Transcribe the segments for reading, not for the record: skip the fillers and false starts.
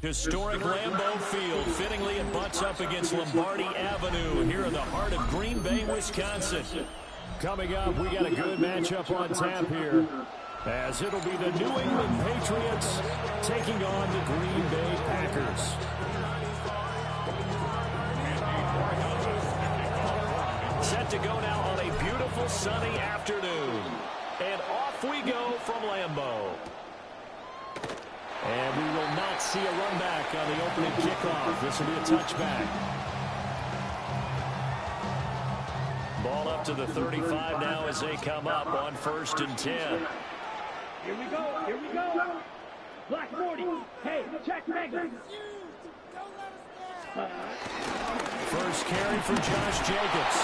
Historic Lambeau Field. Fittingly, it butts up against Lombardi Avenue here in the heart of Green Bay, Wisconsin. Coming up, we got a good matchup on tap here, as it'll be the New England Patriots taking on the Green Bay Packers. Set to go now on a beautiful sunny afternoon. And off we go from Lambeau. And we will not see a run back on the opening kickoff. This will be a touchback. Ball up to the 35 now as they come up on 1st and 10. Here we go. Here we go. Black 40. Hey, check Megan. First carry for Josh Jacobs.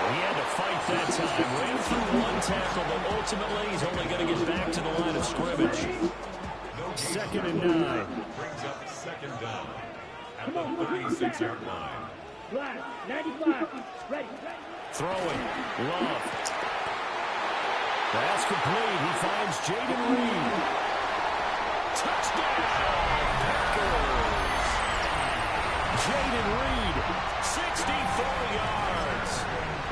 He had to fight that time. Ran through one tackle, but ultimately he's only going to get back to the line of scrimmage. 2nd and 9. Brings up 2nd down at the 36-yard line. Black 95. Ready. Throwing. Love. Pass complete. He finds Jaden Reed. Touchdown, Packers. Jaden Reed, 64 yards.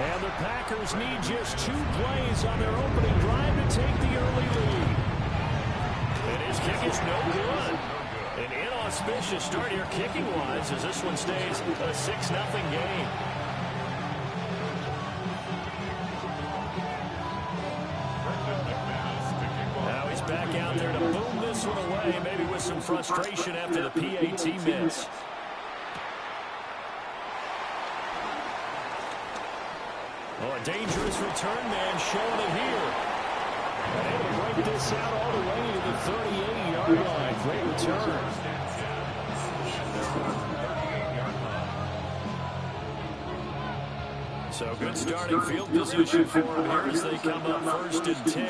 And the Packers need just 2 plays on their opening drive to take the early lead. And his kick is no good. An inauspicious start here kicking-wise as this one stays a 6-0 game. Now he's back out there to boom this one away, maybe with some frustration after the PAT miss. Oh, a dangerous return man showing it here. And able to break this out all the way to the 38-yard line. Great return. So good starting field position for them here as they come up 1st and 10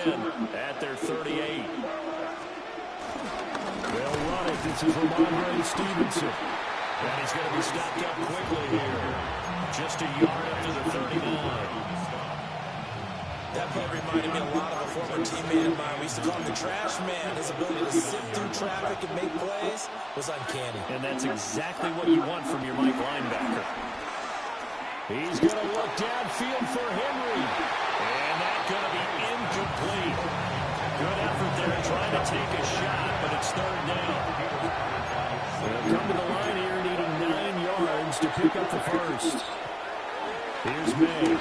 at their 38. They'll run it. This is Ramondre Stevenson. And he's going to be stopped up quickly here. Just a yard up to the 39. That play reminded me a lot of a former teammate of mine. We used to call him the trash man. His ability to sift through traffic and make plays was uncanny. And that's exactly what you want from your Mike linebacker. He's going to look downfield for Henry. And that's going to be incomplete. Good effort there trying to take a shot, but it's 3rd down. They'll come to the line here needing 9 yards to pick up the first. Here's May.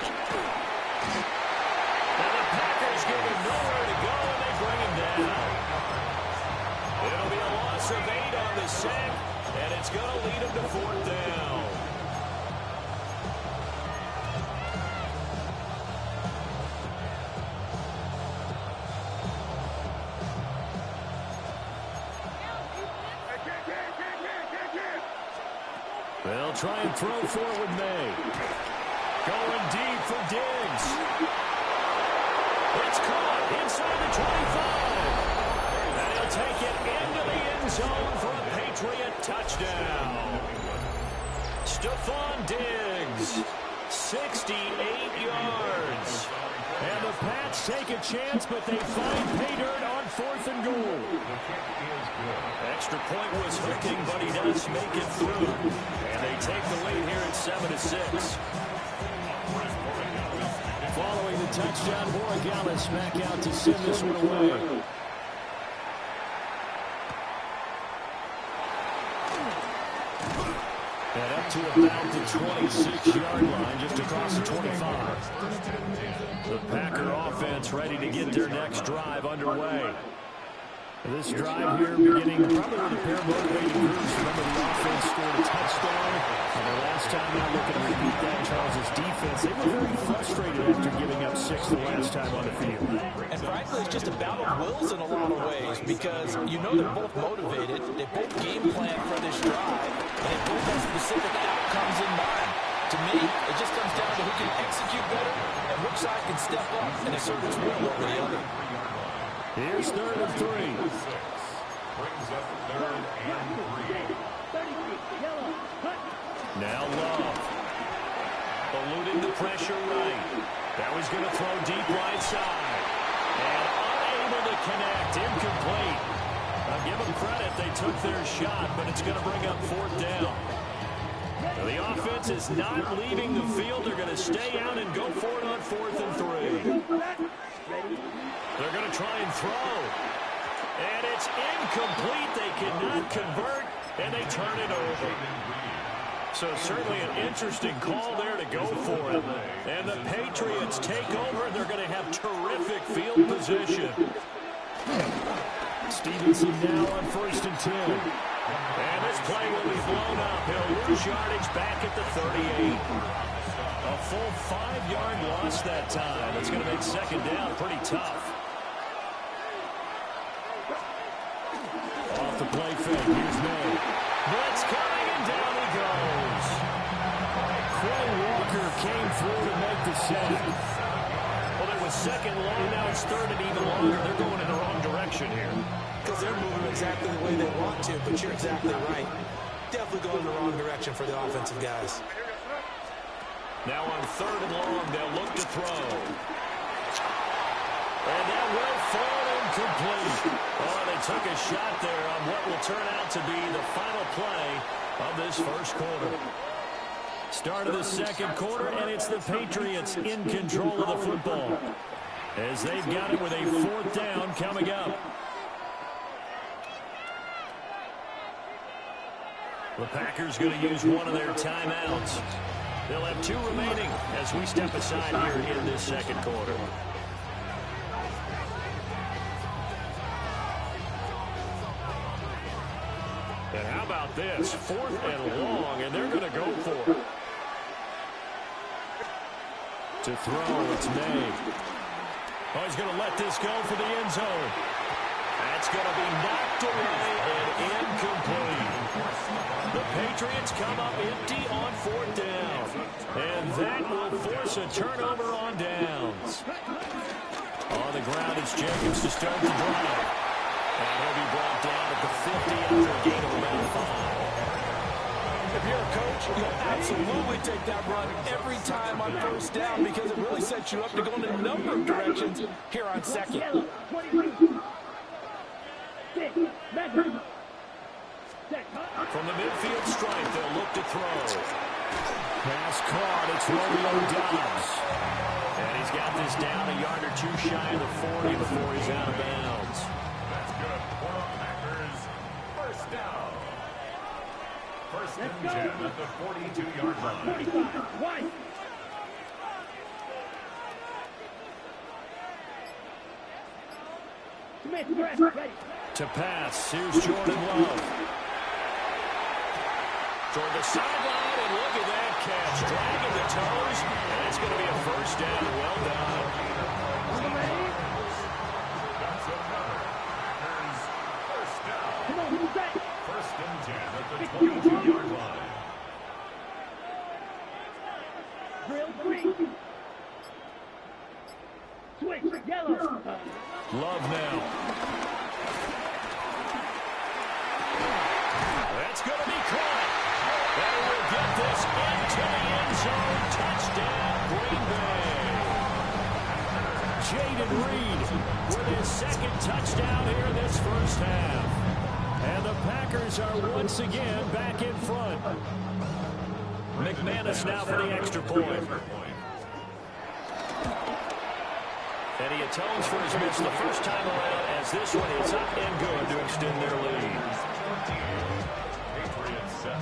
Now the Packers give him nowhere to go, and they bring him down. It'll be a loss of 8 on the sack, and it's going to lead him to 4th down. They'll try and throw forward May. Going deep for Diggs. It's caught inside the 25. And he'll take it into the end zone for a Patriot touchdown. Stephon Diggs, 68 yards. And the Pats take a chance, but they find pay dirt on 4th and goal. Extra point was hooking, but he does make it through. And they take the lead here at 7-6. Following the touchdown, Borregales back out to send this one away. to about the 26-yard line, just across the 25. The Packer offense ready to get their next drive underway. This drive here beginning probably with a pair of motivating groups. Remember, the offense scored a touchdown. And the last time out, looking to repeat that, Charles' defense, they were very frustrated after giving up 6 the last time on the field. And frankly, it's just a battle of wills in a lot of ways because you know they're both motivated. They both game plan for this drive. And they both have specific outcomes in mind. To me, it just comes down to who can execute better and which side can step up and assert its will over the other. Here's 3rd and 3. Brings up 3rd and 3. Now Love. Eluding the pressure right. Now he's going to throw deep right side. And unable to connect. Incomplete. I'll give them credit. They took their shot, but it's going to bring up 4th down. Now the offense is not leaving the field. They're going to stay out and go for it on 4th and 3. They're going to try and throw. And it's incomplete. They cannot convert, and they turn it over. So certainly an interesting call there to go for it. And the Patriots take over, and they're going to have terrific field position. Stevenson now on 1st and 10. And this play will be blown up. He'll lose yardage back at the 38. A full 5-yard loss that time. It's going to make 2nd down pretty tough. Off the play fake. Here's May. Blitz coming, and down he goes. Quay Walker came through to make the sack. Well, it was 2nd long. Now it's 3rd and even longer. They're going in the wrong direction here. Because they're moving exactly the way they want to, but you're exactly right. Definitely going in the wrong direction for the offensive guys. Now on 3rd and long, they'll look to throw. And that will fall incomplete. Oh, they took a shot there on what will turn out to be the final play of this 1st quarter. Start of the 2nd quarter, and it's the Patriots in control of the football as they've got it with a 4th down coming up. The Packers going to use one of their timeouts. They'll have 2 remaining as we step aside here in this 2nd quarter. And how about this? 4th and long, and they're going to go for it. To throw, it's May. Oh, he's going to let this go for the end zone. That's going to be knocked away and incomplete. The Patriots come up empty on 4th down. And that will force a turnover on downs. On the ground, it's Jacobs to start the drive. And he'll be brought down at the 50 after a gain of about 5. If you're a coach, you'll absolutely take that run every time on 1st down because it really sets you up to go in a number of directions here on 2nd. From the midfield stripe, they'll look to throw. Pass caught, it's Romeo Doubs. And he's got this down a yard or 2 shy of the 40 before he's out of bounds. That's good for the Packers. 1st down. 1st and 10 at the 42-yard line. To pass, here's Jordan Love. Toward the sideline, and look at that catch. Dragging the toes, and it's going to be a 1st down. Well done. That's another Packers 1st down. 1st and 10 at the 22-yard line. Love now. That's going to be caught. They will get this into the end zone. Touchdown, Green Bay. Jaden Reed with his 2nd touchdown here in this 1st half. And the Packers are once again back in front. McManus now for the extra point. And he atones for his miss the first time around as this one is up and good to extend their lead. Patriots 7.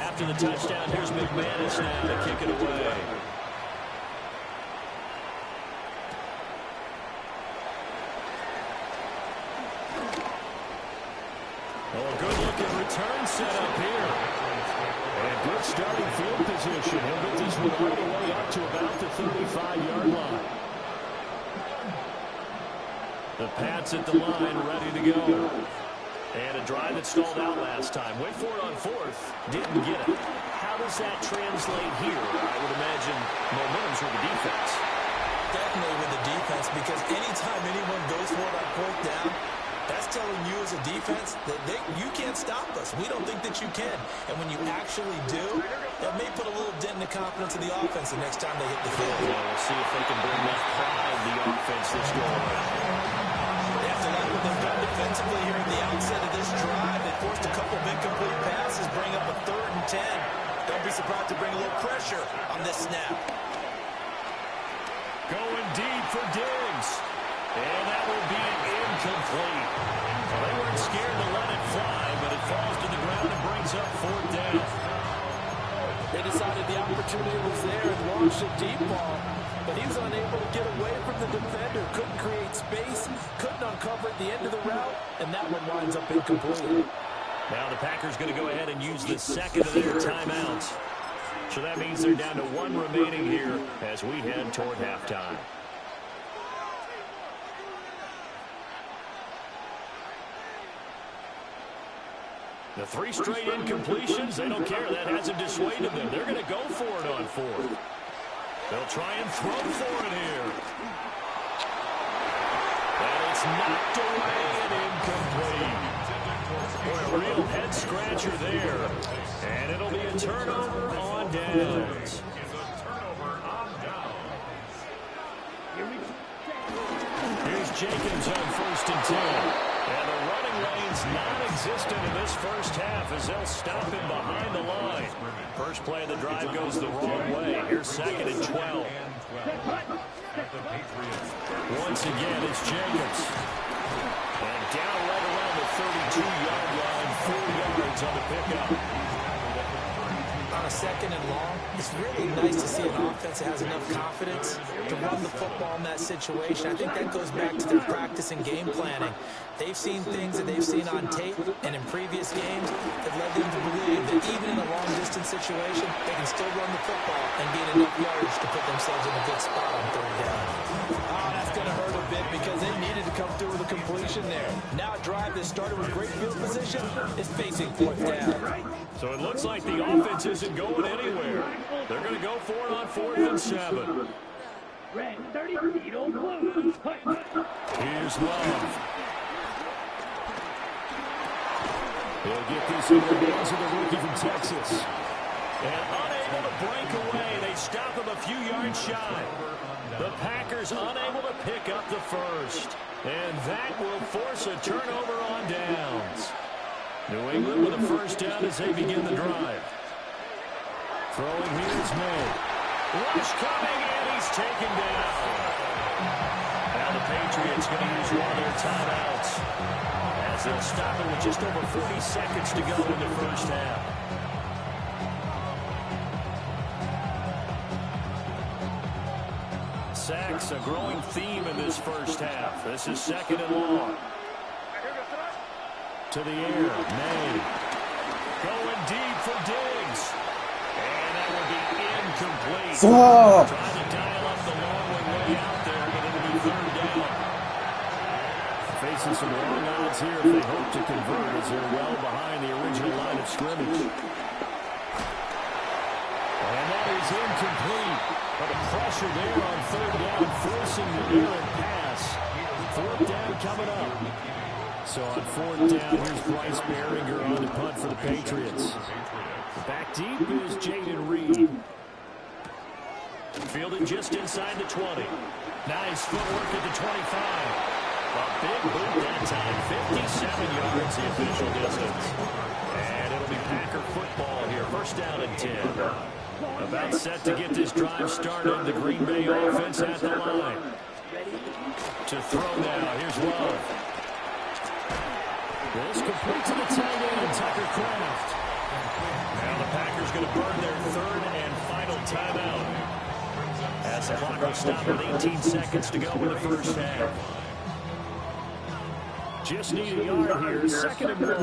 After the touchdown, here's McManus now to kick it away. Oh, a good-looking return set up here. And good starting field position. He'll get this one all the way up to about the 35-yard line. The Pats at the line, ready to go. And a drive that stalled out last time. Went for it on fourth. Didn't get it. How does that translate here? I would imagine momentum's with the defense. Definitely with the defense, because anytime anyone goes for it on fourth down, that's telling you as a defense that you can't stop us. We don't think that you can. And when you actually do, that may put a little dent in the confidence of the offense the next time they hit the field. Well, we'll see if they can bring that pride the offense this go around. They have to like what they've done defensively here at the outset of this drive. They forced a couple of incomplete passes, bring up a 3rd and 10. Don't be surprised to bring a little pressure on this snap. Going deep for Diggs. And that will be incomplete. They weren't scared to let it fly, but it falls to the ground and brings up 4th down. They decided the opportunity was there and launched a deep ball, but he was unable to get away from the defender, couldn't create space, couldn't uncover at the end of the route, and that one winds up incomplete. Now the Packers going to go ahead and use the second of their timeouts. So that means they're down to 1 remaining here as we head toward halftime. The 3 straight incompletions, they don't care. That hasn't dissuaded them. They're going to go for it on 4th. They'll try and throw for it here. And it's knocked away and incomplete. Boy, a real head-scratcher there. And it'll be a turnover on downs. Here's Jenkins on 1st and 10. And the running lane's non-existent in this first half as they'll stop him behind the line. First play of the drive goes the wrong way. Here's 2nd and 12. Once again, it's Jacobs. And down right around the 32-yard line, 4 yards on the pickup. On a 2nd and long, it's really nice to see an offense that has enough confidence to run the football in that situation. I think that goes back to their practice and game planning. They've seen things that they've seen on tape and in previous games that led them to believe that even in a long-distance situation, they can still run the football and gain enough yardage to put themselves in a good spot on 3rd down. Oh, that's going to hurt a bit because they needed to come through with a completion there. Now a drive that started with great field position is facing 4th down. So it looks like the offense isn't going anywhere. They're going to go for it on 4th and 7. Red 30 feet on blue. Here's Love. He'll get this in the hands of the rookie from Texas. And unable to break away. They stop him a few yards shy. The Packers unable to pick up the first. And that will force a turnover on downs. New England with a first down as they begin the drive. Throwing here is May. Rush coming, and he's taken down. Now the Patriots going to use one of their timeouts as they'll stop it with just over 40 seconds to go in the first half. Sacks, a growing theme in this first half. This is 2nd and long. To the air, May. Going deep for Diggs. And that will be incomplete. Trying to dial up the long one way out there, but it'll be 3rd down. Facing some long odds here if they hope to convert as they're well behind the original line of scrimmage. And that is incomplete. But the pressure there on 3rd down, forcing the errant pass. 4th down coming up. So on 4th down, here's Bryce Behringer on the punt for the Patriots. Back deep is Jaden Reed. Fielded just inside the 20. Nice footwork at the 25. A big boot that time, 57 yards the official distance. And it'll be Packer football here. First down and 10. About set to get this drive started. The Green Bay offense at the line. To throw now. Here's Love. This complete to the tight end, Tucker Kraft. Now the Packers going to burn their third and final timeout. As the clock will stop with 18 seconds to go in the first half. Just need a yard here, second and 1.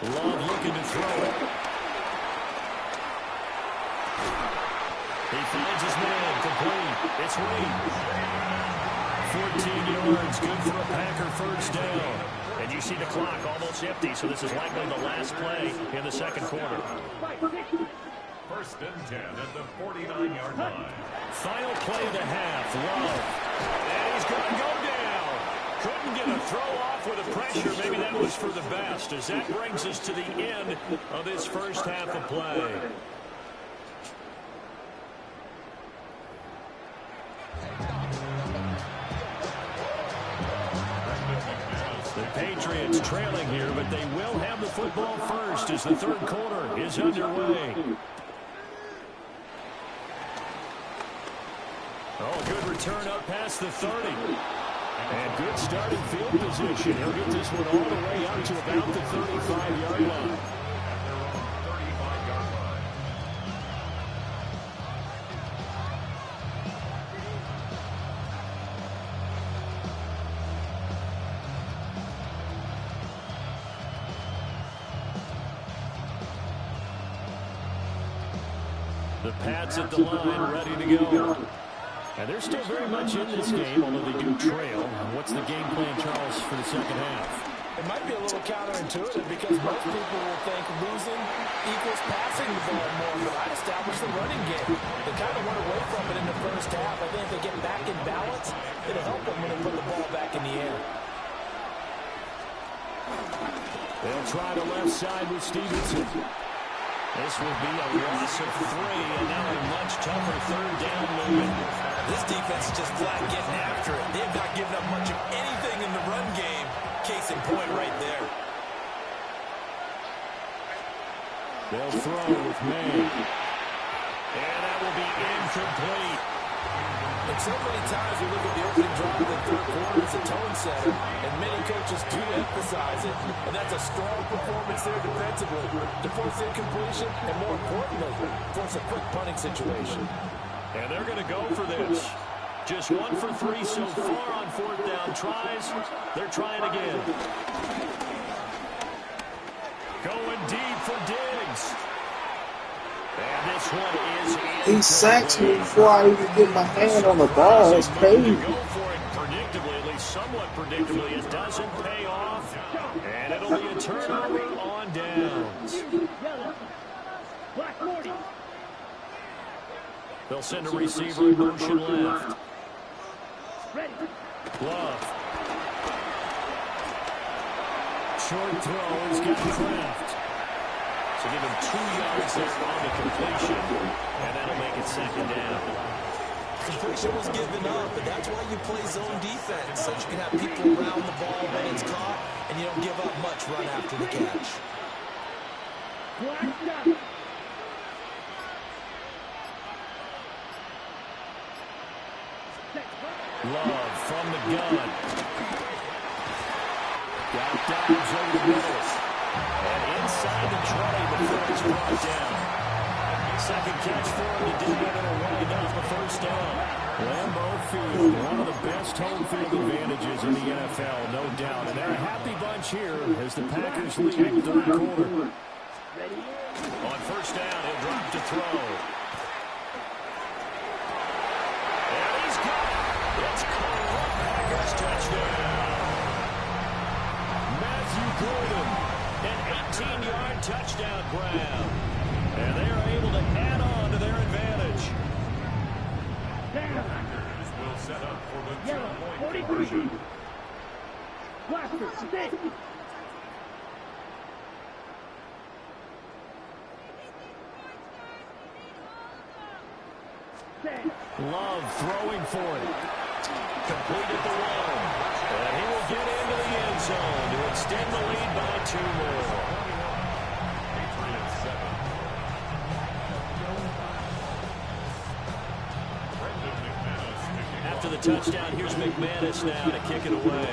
Love looking to throw it. He finds his man, complete. It's Reed. 14 yards, good for a Packer first down. And you see the clock almost empty, so this is likely the last play in the second quarter. First and 10 at the 49-yard line. Final play of the half, Love. And he's going to go down. Couldn't get a throw off with the pressure. Maybe that was for the best, as that brings us to the end of this first half of play. The Patriots trailing here, but they will have the football first as the third quarter is underway. Oh, good return up past the 30. And good starting field position. He'll get this one all the way up to about the 35-yard line. The Pats at the line, ready to go. And they're still very much in this game, although they do trail. What's the game plan, Charles, for the second half? It might be a little counterintuitive because most people will think losing equals passing the ball more, but I established the running game. They kind of went away from it in the first half. I think if they get back in balance, it'll help them when they put the ball back in the air. They'll try the left side with Stevenson. This will be a loss of 3, and now a much tougher third down movement. This defense is just flat getting after it. They've not given up much of anything in the run game. Case in point right there. They'll throw with May. And that will be incomplete. And so many times we look at the opening drive of the third quarter as a tone setter, and many coaches do emphasize it, and that's a strong performance there defensively to force incompletion, and more importantly, force a quick punting situation. And they're going to go for this. Just 1 for 3 so far on fourth down tries. They're trying again. Going deep for Diggs. And this one is he sacks me before I even get my hand on the ball. That's crazy. Go for it predictably, at least somewhat predictably. It doesn't pay off. And it'll be a turnover on downs. They'll send a receiver in motion left. Love. Short throw. He's got Kraft. So give him 2 yards there on the completion, and that'll make it second down. Completion was given up, but that's why you play zone defense, so you can have people around the ball when it's caught, and you don't give up much run after the catch. Love from the gun. Got Dobbs over the middle. And inside the 20 before it's brought down. Second catch for him today, and it'll wind up the first down. Lambeau Field, one of the best home field advantages in the NFL, no doubt. And they're a happy bunch here as the Packers lead the third quarter. On first down, he'll drop to throw. And he's got it. It's caught up. Packers touchdown. Matthew Gordon, an 18-yard touchdown grab. And they are able to add on to their advantage. Packers will set up for the two-point conversion. Blaster, stick. Love throwing for it. Complete at the 1. And he will get into the end zone to extend the lead by 2 more. Patriots 7. after the touchdown. Here's McManus now to kick it away.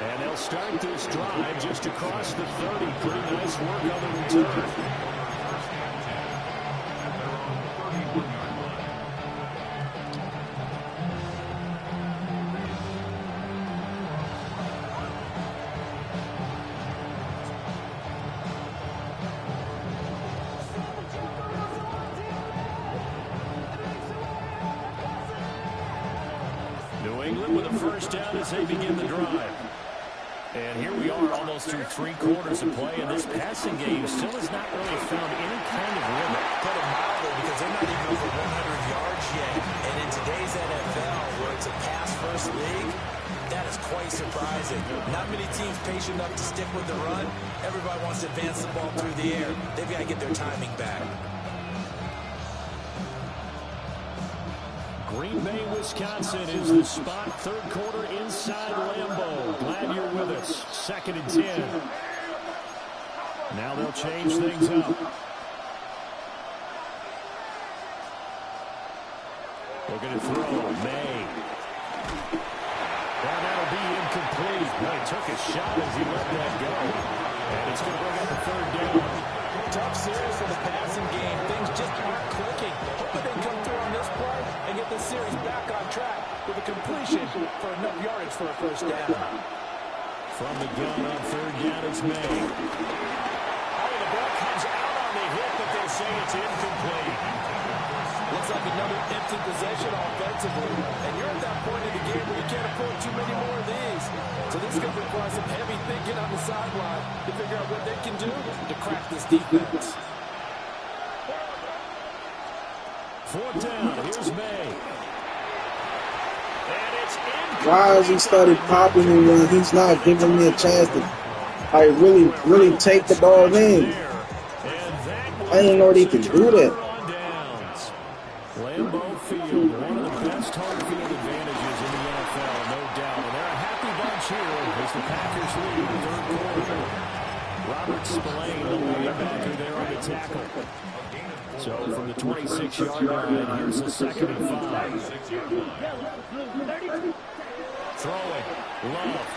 And they'll start this drive just across the 30. Pretty nice work on the return. New England with a first down as they begin the drive. And here we are almost through 3 quarters of play, and this passing game still has not really found any kind of rhythm. Put it mildly, because they're not even over 100 yards yet. And in today's NFL, where it's a pass-first league, that is quite surprising. Not many teams patient enough to stick with the run. Everybody wants to advance the ball through the air. They've got to get their timing back. Green Bay, Wisconsin is the spot. Third quarter inside Lambeau. Glad you're with us. 2nd and 10. Now they'll change things up. Looking to throw. May. Well, that'll be incomplete. Well, he took a shot as he let that go. And it's going to bring up a 3rd down. Tough series for the passing game. Things just aren't clicking. Hoping they come through on this play and get this series back on track with a completion for enough yardage for a first down. From the gun on 3rd down, it's May. Oh, the ball comes out on the hit, but they'll say it's incomplete. Looks like another empty possession offensively. And you're at that point in the game where you can't afford too many more of these. So this is going to require some heavy thinking on the sideline to figure out what they can do to crack this defense. 4th down, here's May. And it's incomplete. Why has he started popping me when he's not giving me a chance to really take the ball in? I didn't know he can do that. Lambeau Field, one of the best home field advantages in the NFL, no doubt. And they're a happy bunch here as the Packers lead the 3rd quarter. Robert Spillane, the linebacker there on the tackle. So from the 26-yard line, here's the 2nd and 5. Throwing. Love.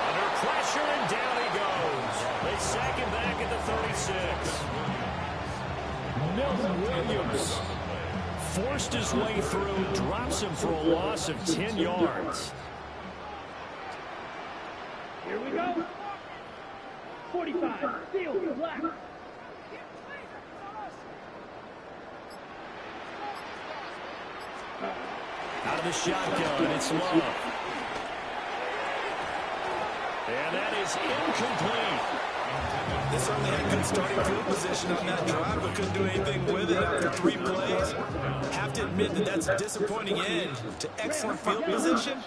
Under pressure, and down he goes. They sack him back at the 36. Milton Williams forced his way through, drops him for a loss of 10 yards. Here we go. 45. Field. Black. Out of the shotgun, it's Love. And that is incomplete. They certainly had good starting field position on that drive, but couldn't do anything with it after 3 plays. Have to admit that that's a disappointing end to excellent field position.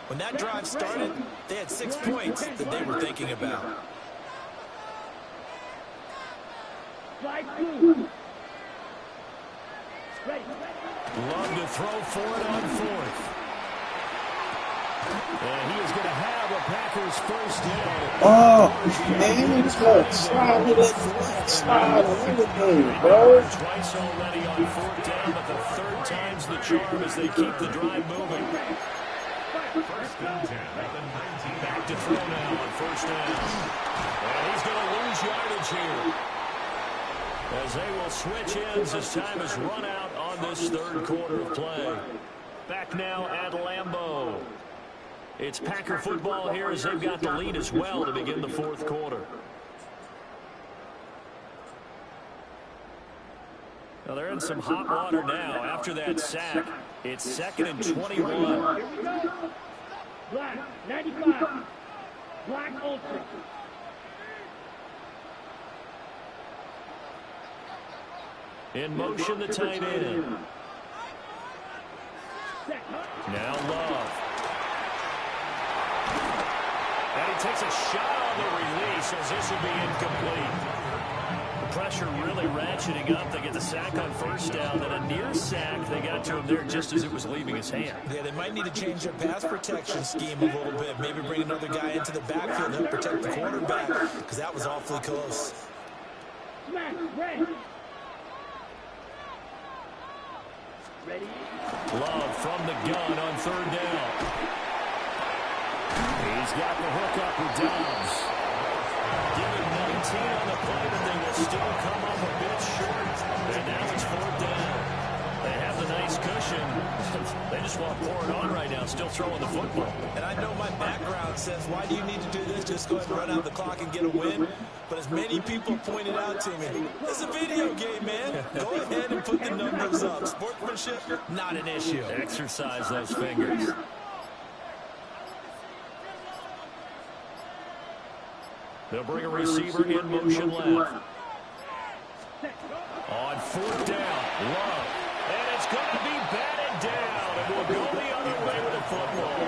When that drive started, they had 6 points that they were thinking about. Slide 2. Ready. Love to throw for it on 4th. And he is going to have a Packers first down. Oh, man, he's going to slide with it. Slide with it, bro. Twice already on 4th down, but the 3rd time's the charm as they keep the drive moving. First and 10 at the 19. Back to throw now on 1st down. And he's going to lose yardage here, as they will switch ends as time has run out on this 3rd quarter of play. Back now at Lambeau. It's Packer football here as they've got the lead as well to begin the 4th quarter. Now they're in some hot water now after that sack. It's 2nd and 21. Here we go. Black. 95. Black Ultra. In motion, the tight end. Now Love. And he takes a shot on the release as this will be incomplete. Pressure really ratcheting up. They get the sack on first down, then a near sack. They got to him there just as it was leaving his hand. Yeah, they might need to change their pass protection scheme a little bit. Maybe bring another guy into the backfield to help protect the quarterback, because that was awfully close. Smash, ready. Ready. Love from the gun on third down. He's got the hook up with Dobbs. Given 19 on the play, but they will still come up a bit short. And now it's fourth down. They have the nice cushion. They just want to pour it on right now, still throwing the football. And I know my background says, why do you need to do this? Just go ahead and run out the clock and get a win. But as many people pointed out to me, it's a video game, man. Go ahead and put the numbers up. Sportsmanship, not an issue. Exercise those fingers. They'll bring a receiver in motion left. On fourth down, Love. And it's going to be batted down. It will go the other way with the football.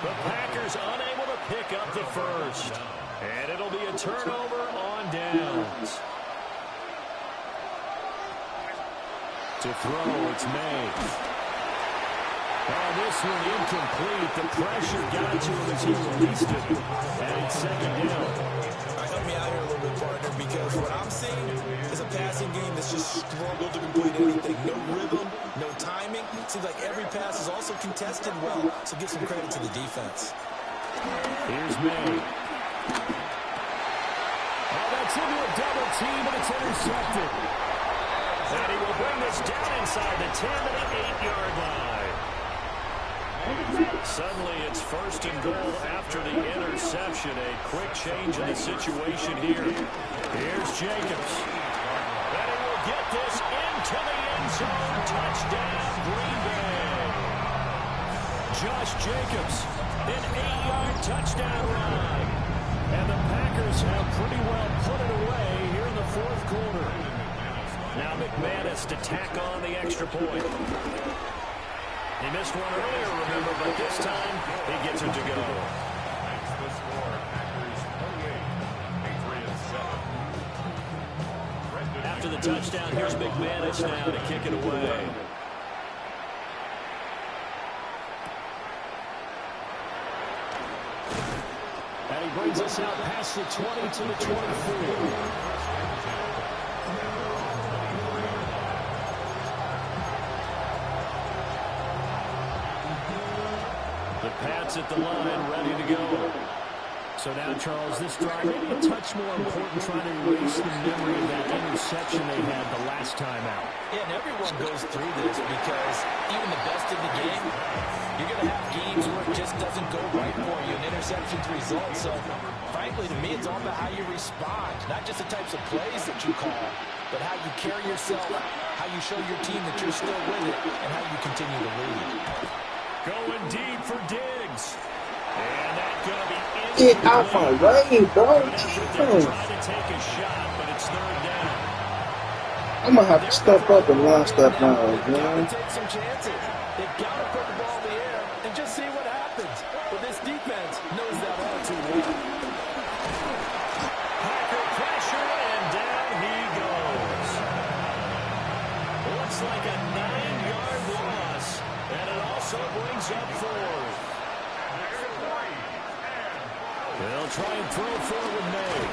The Packers unable to pick up the first. And it'll be a turnover on downs. To throw, it's May. Oh, this one incomplete. The pressure got to him as he released it. And it's second down. Help me out here a little bit, partner, because what I'm seeing is a passing game that's just struggled to complete anything. No rhythm, no timing. Seems like every pass is also contested well, so give some credit to the defense. Here's May. Oh, that's into a double team, and it's intercepted. And he will bring this down inside the 10 to the 8-yard line. Suddenly it's first and goal after the interception. A quick change in the situation here. Here's Jacobs. And he will get this into the end zone. Touchdown, Green Bay. Josh Jacobs, an 8-yard touchdown run. And the Packers have pretty well put it away here in the fourth quarter. Now McManus to tack on the extra point. He missed one earlier, remember, but this time he gets it to go. The score, Packers 28, Patriots 7. After the touchdown, here's McManus now to kick it away. And he brings us out past the 20 to the 24. The Pats at the line, ready to go. So now, Charles, this drive maybe a touch more important, trying to erase the memory of that interception they had the last time out. Yeah, and everyone goes through this because even the best in the game, you're going to have games where it just doesn't go right for you, and interceptions result. So, frankly, to me, it's all about how you respond, not just the types of plays that you call, but how you carry yourself, how you show your team that you're still with it, and how you continue to lead. Going deep for Diggs. And that's going to be Get out my way, bro. trying to take a shot, but it's third down. I'm going to have to step up and line step down, They've got man. to take some chances. They've got to put the ball in the air and just see what happens. But this defense knows that all too well. Packer pressure, and down he goes. Looks like a 9-yard loss, and it also brings up fourth. They'll try and throw forward May.